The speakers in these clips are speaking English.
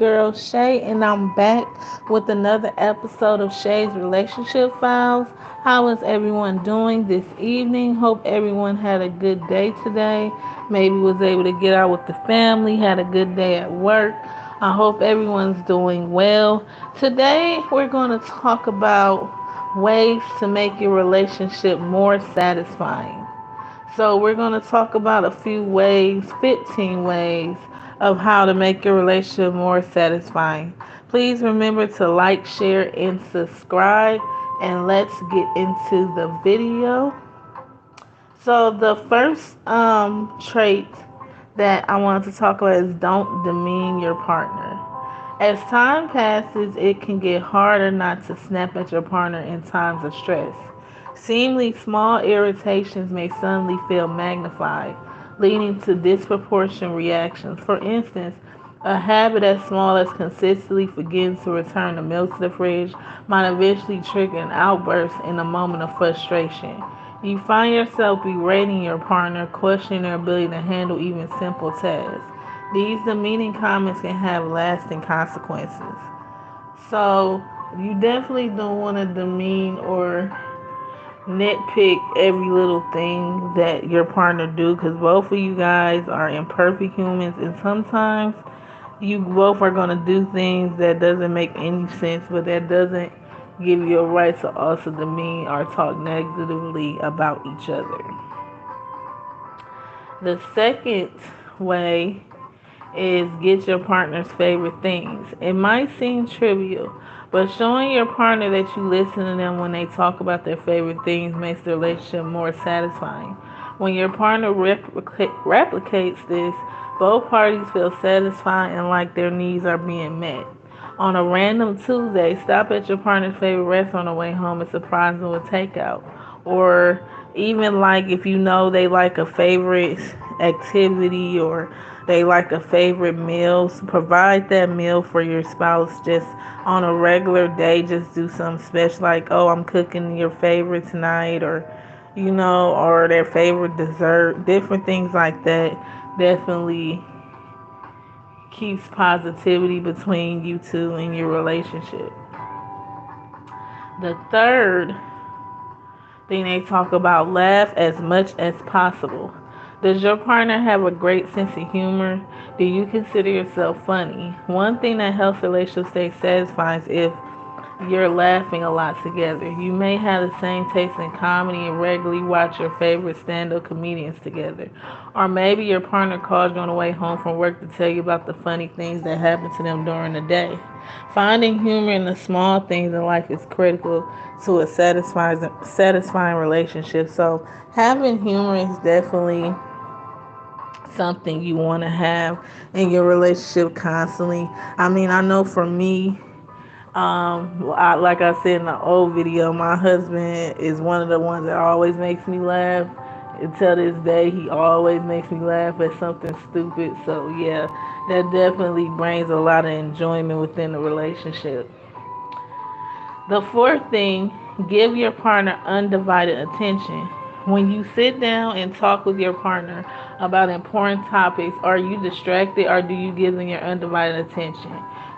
girl Shay, and I'm back with another episode of Shay's Relationship Files. How is everyone doing this evening? Hope everyone had a good day today. Maybe was able to get out with the family, had a good day at work. I hope everyone's doing well. Today, we're going to talk about ways to make your relationship more satisfying. So, we're going to talk about a few ways, 15 ways of how to make your relationship more satisfying. Please remember to like, share, and subscribe. And let's get into the video. So, the first trait that I wanted to talk about is don't demean your partner. As time passes, it can get harder not to snap at your partner in times of stress. Seemingly small irritations may suddenly feel magnified, leading to disproportionate reactions. For instance, a habit as small as consistently forgetting to return the milk to the fridge might eventually trigger an outburst in a moment of frustration. You find yourself berating your partner, questioning their ability to handle even simple tasks. These demeaning comments can have lasting consequences. So, you definitely don't want to demean or nitpick every little thing that your partner do, because both of you guys are imperfect humans, and sometimes you both are going to do things that doesn't make any sense, but that doesn't give you a right to also demean or talk negatively about each other. The second way is get your partner's favorite things. It might seem trivial, but showing your partner that you listen to them when they talk about their favorite things makes the relationship more satisfying. When your partner replicates this, both parties feel satisfied and like their needs are being met. On a random Tuesday, stop at your partner's favorite restaurant on the way home and surprise them with takeout. Or even like if you know they like a favorite activity or they like a favorite meal, so provide that meal for your spouse just on a regular day. Just do something special like, oh, I'm cooking your favorite tonight, or or their favorite dessert, different things like that. Definitely keeps positivity between you two in your relationship. The third thing they talk about, laugh as much as possible. Does your partner have a great sense of humor? Do you consider yourself funny? One thing that helps relationships stay satisfying is if you're laughing a lot together. You may have the same taste in comedy and regularly watch your favorite stand-up comedians together. Or maybe your partner calls you on the way home from work to tell you about the funny things that happened to them during the day. Finding humor in the small things in life is critical to a satisfying relationship. So having humor is definitely something you want to have in your relationship constantly. I mean, I know for me, like I said in the old video, my husband is one of the ones that always makes me laugh. Until this day, he always makes me laugh at something stupid. So yeah, that definitely brings a lot of enjoyment within the relationship. The fourth thing, give your partner undivided attention. When you sit down and talk with your partner about important topics, are you distracted or do you give them your undivided attention?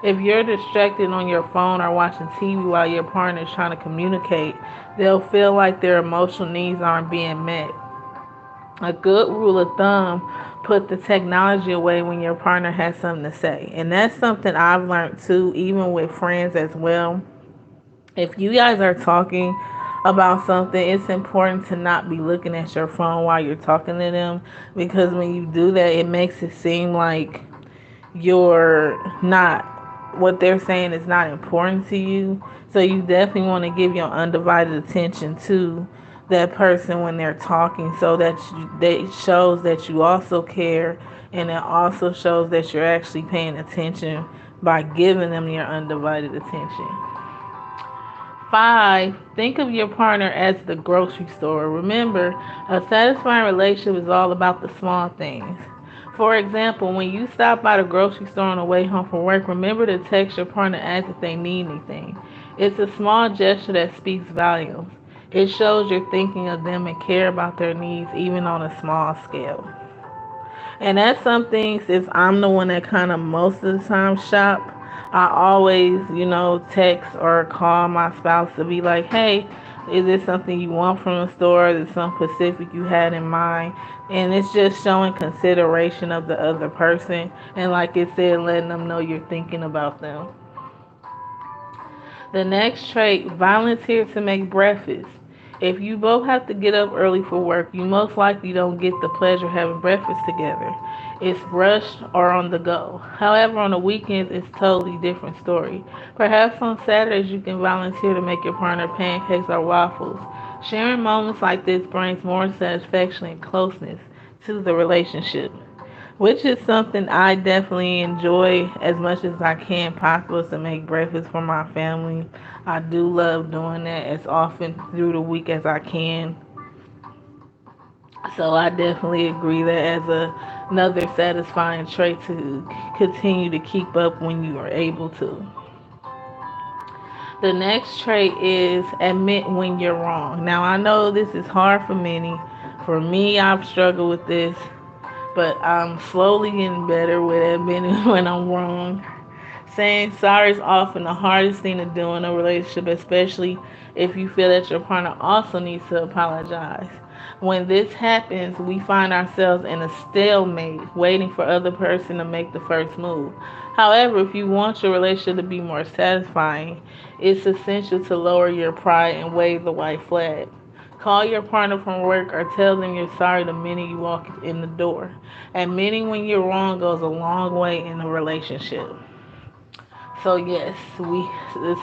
If you're distracted on your phone or watching TV while your partner is trying to communicate, they'll feel like their emotional needs aren't being met. A good rule of thumb, put the technology away when your partner has something to say. And that's something I've learned too, even with friends as well. If you guys are talking about something, it's important to not be looking at your phone while you're talking to them, because when you do that, it makes it seem like you're not, what they're saying is not important to you. So you definitely want to give your undivided attention to that person when they're talking, so that that shows that you also care, and it also shows that you're actually paying attention by giving them your undivided attention. 5, think of your partner as the grocery store. Remember, a satisfying relationship is all about the small things. For example, when you stop by the grocery store on the way home from work, remember to text your partner and ask if they need anything. It's a small gesture that speaks volumes. It shows you're thinking of them and care about their needs, even on a small scale. And that's something, since I'm the one that kind of most of the time shop, I always, text or call my spouse to be like, hey, is this something you want from the store? Is it something specific you had in mind? And it's just showing consideration of the other person. And like it said, letting them know you're thinking about them. The next trait, volunteer to make breakfast. If you both have to get up early for work, you most likely don't get the pleasure of having breakfast together. It's rushed or on the go. However, on the weekends, it's totally different story. Perhaps on Saturdays, you can volunteer to make your partner pancakes or waffles. Sharing moments like this brings more satisfaction and closeness to the relationship, which is something I definitely enjoy as much as I can possible to make breakfast for my family. I do love doing that as often through the week as I can. So I definitely agree that as another satisfying trait to continue to keep up when you are able to. The next trait is admit when you're wrong. Now I know this is hard for many. For me, I've struggled with this, but I'm slowly getting better with admitting when I'm wrong. Saying sorry is often the hardest thing to do in a relationship, especially if you feel that your partner also needs to apologize. When this happens, we find ourselves in a stalemate, waiting for other person to make the first move. However, if you want your relationship to be more satisfying, it's essential to lower your pride and wave the white flag. Call your partner from work or tell them you're sorry the minute you walk in the door. Admitting when you're wrong goes a long way in a relationship. So yes, we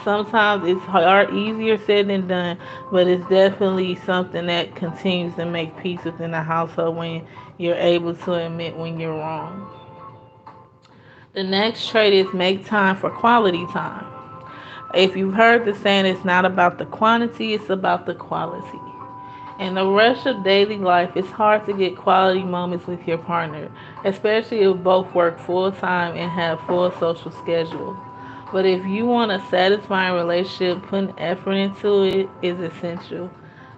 sometimes it's hard, easier said than done, but it's definitely something that continues to make peace within the household when you're able to admit when you're wrong. The next trait is make time for quality time. If you've heard the saying, it's not about the quantity, it's about the quality. In the rush of daily life, it's hard to get quality moments with your partner, especially if both work full time and have full social schedules. But if you want a satisfying relationship, putting effort into it is essential.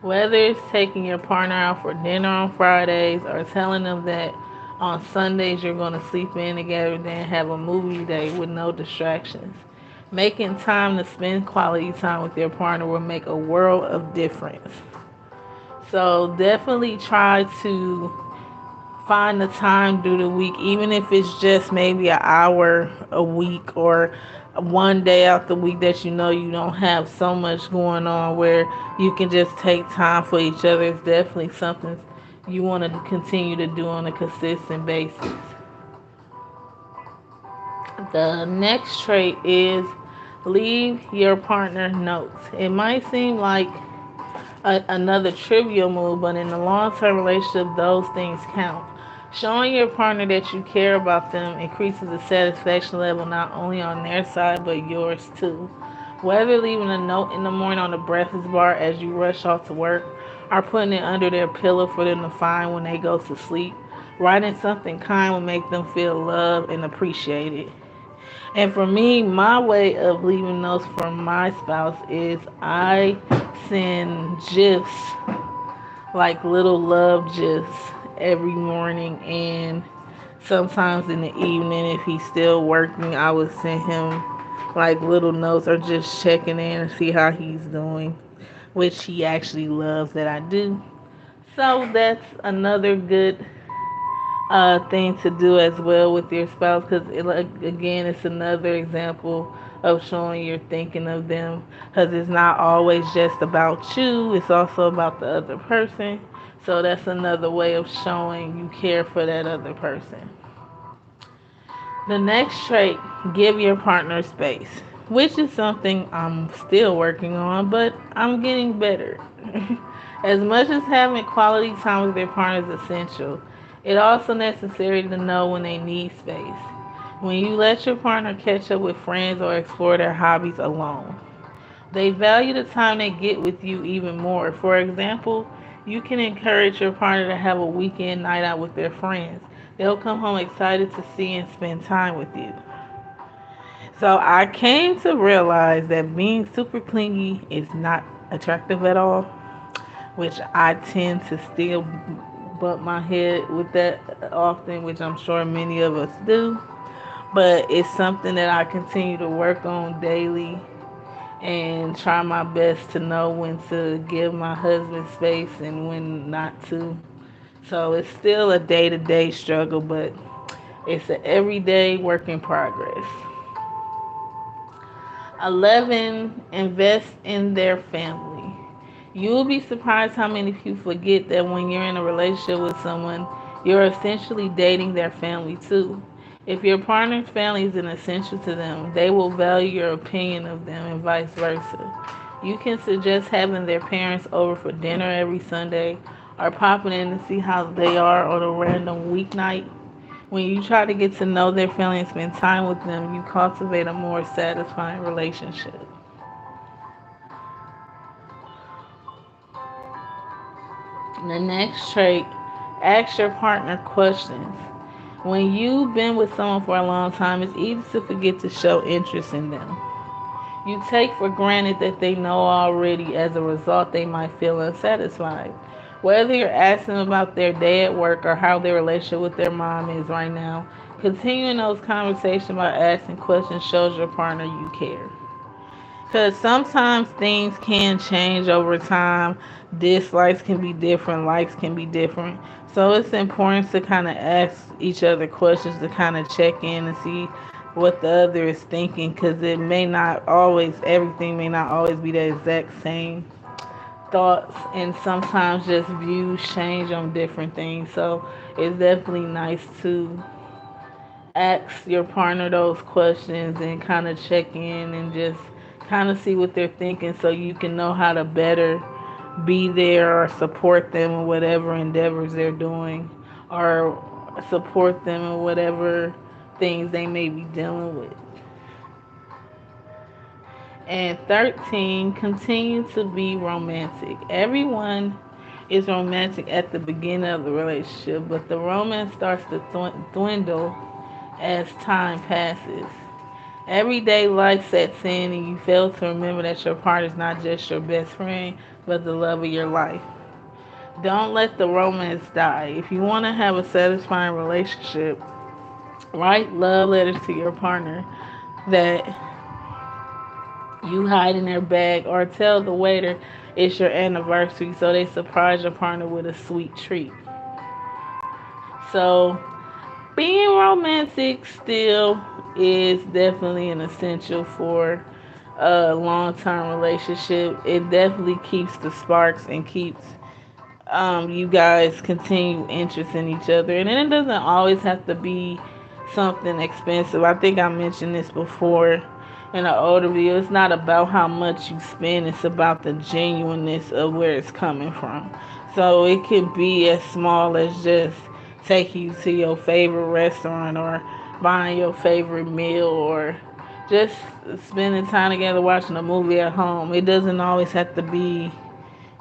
Whether it's taking your partner out for dinner on Fridays or telling them that on Sundays you're going to sleep in together, then have a movie day with no distractions. Making time to spend quality time with your partner will make a world of difference. So definitely try to find the time through the week, even if it's just maybe an hour a week or one day out the week that you know you don't have so much going on where you can just take time for each other. It's definitely something you want to continue to do on a consistent basis. The next trait is leave your partner notes. It might seem like another trivial move, but in a long term relationship, those things count. Showing your partner that you care about them increases the satisfaction level not only on their side but yours too. Whether leaving a note in the morning on the breakfast bar as you rush off to work, or putting it under their pillow for them to find when they go to sleep, writing something kind will make them feel loved and appreciated. And for me, my way of leaving notes for my spouse is I send gifs, like little love gifs, every morning, and sometimes in the evening if he's still working, I would send him like little notes or just checking in and see how he's doing, which he actually loves that I do. So that's another good thing to do as well with your spouse, because again, it's another example of showing you're thinking of them, because it's not always just about you, it's also about the other person. So that's another way of showing you care for that other person. The next trait, give your partner space, which is something I'm still working on, but I'm getting better. As much as having quality time with their partner is essential, it's also necessary to know when they need space. When you let your partner catch up with friends or explore their hobbies alone, they value the time they get with you even more. For example, you can encourage your partner to have a weekend night out with their friends. They'll come home excited to see and spend time with you. So I came to realize that being super clingy is not attractive at all, which I tend to still bump my head with that often, which I'm sure many of us do. but it's something that I continue to work on daily and try my best to know when to give my husband space and when not to. So it's still a day to day struggle, but it's an everyday work in progress. 11, invest in their family. You'll be surprised how many people forget that when you're in a relationship with someone, you're essentially dating their family too. If your partner's family is an essential to them, they will value your opinion of them and vice versa. You can suggest having their parents over for dinner every Sunday or popping in to see how they are on a random weeknight. When you try to get to know their family and spend time with them, you cultivate a more satisfying relationship. The next trait, ask your partner questions. When you've been with someone for a long time, it's easy to forget to show interest in them. You take for granted that they know already. As a result, they might feel unsatisfied. Whether you're asking about their day at work or how their relationship with their mom is right now, continuing those conversations by asking questions shows your partner you care. Because sometimes things can change over time. Dislikes can be different, likes can be different. So it's important to kind of ask each other questions to kind of check in and see what the other is thinking. Because it may not always, everything may not always be the exact same thoughts. And sometimes just views change on different things. So it's definitely nice to ask your partner those questions and kind of check in and just kind of see what they're thinking so you can know how to better be there or support them in whatever endeavors they're doing or support them in whatever things they may be dealing with. And 13, continue to be romantic. Everyone is romantic at the beginning of the relationship, but the romance starts to dwindle as time passes. Everyday life sets in, and you fail to remember that your partner is not just your best friend, but the love of your life. Don't let the romance die. If you want to have a satisfying relationship, write love letters to your partner that you hide in their bag, or tell the waiter it's your anniversary so they surprise your partner with a sweet treat. So, being romantic still is definitely an essential for a long term relationship. It definitely keeps the sparks and keeps you guys continue interest in each other. And then it doesn't always have to be something expensive. I think I mentioned this before in an older video. It's not about how much you spend, it's about the genuineness of where it's coming from. So it could be as small as just taking you to your favorite restaurant or buying your favorite meal or just spending time together watching a movie at home. It doesn't always have to be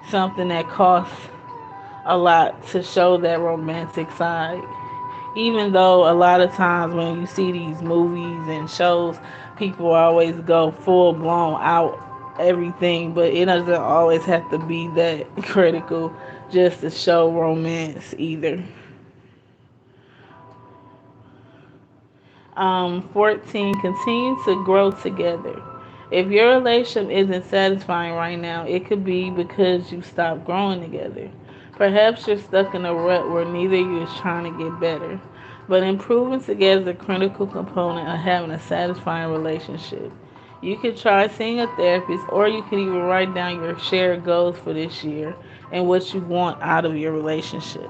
something that costs a lot to show that romantic side. Even though a lot of times when you see these movies and shows, people always go full blown out everything, but it doesn't always have to be that critical just to show romance either. 14, continue to grow together. If your relationship isn't satisfying right now, it could be because you stopped growing together. Perhaps you're stuck in a rut where neither of you is trying to get better. But improving together is a critical component of having a satisfying relationship. You could try seeing a therapist, or you could even write down your shared goals for this year and what you want out of your relationship.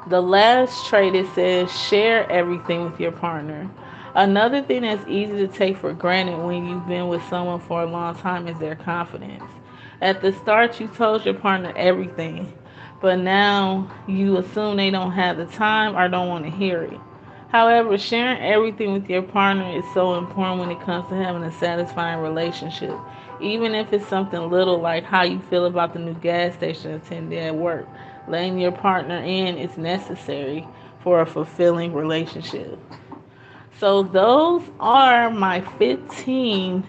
The last trait, it says share everything with your partner. Another thing that's easy to take for granted when you've been with someone for a long time is their confidence. At the start, you told your partner everything, but now you assume they don't have the time or don't want to hear it. However, sharing everything with your partner is so important when it comes to having a satisfying relationship. Even if it's something little like how you feel about the new gas station attendant at work, letting your partner in is necessary for a fulfilling relationship. So, those are my 15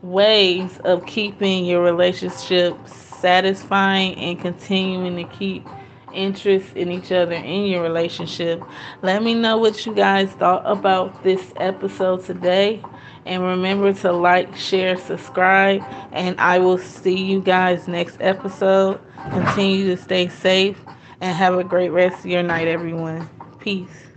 ways of keeping your relationship satisfying and continuing to keep interest in each other in your relationship. Let me know what you guys thought about this episode today. And remember to like, share, subscribe. And I will see you guys next episode. Continue to stay safe and have a great rest of your night, everyone. Peace.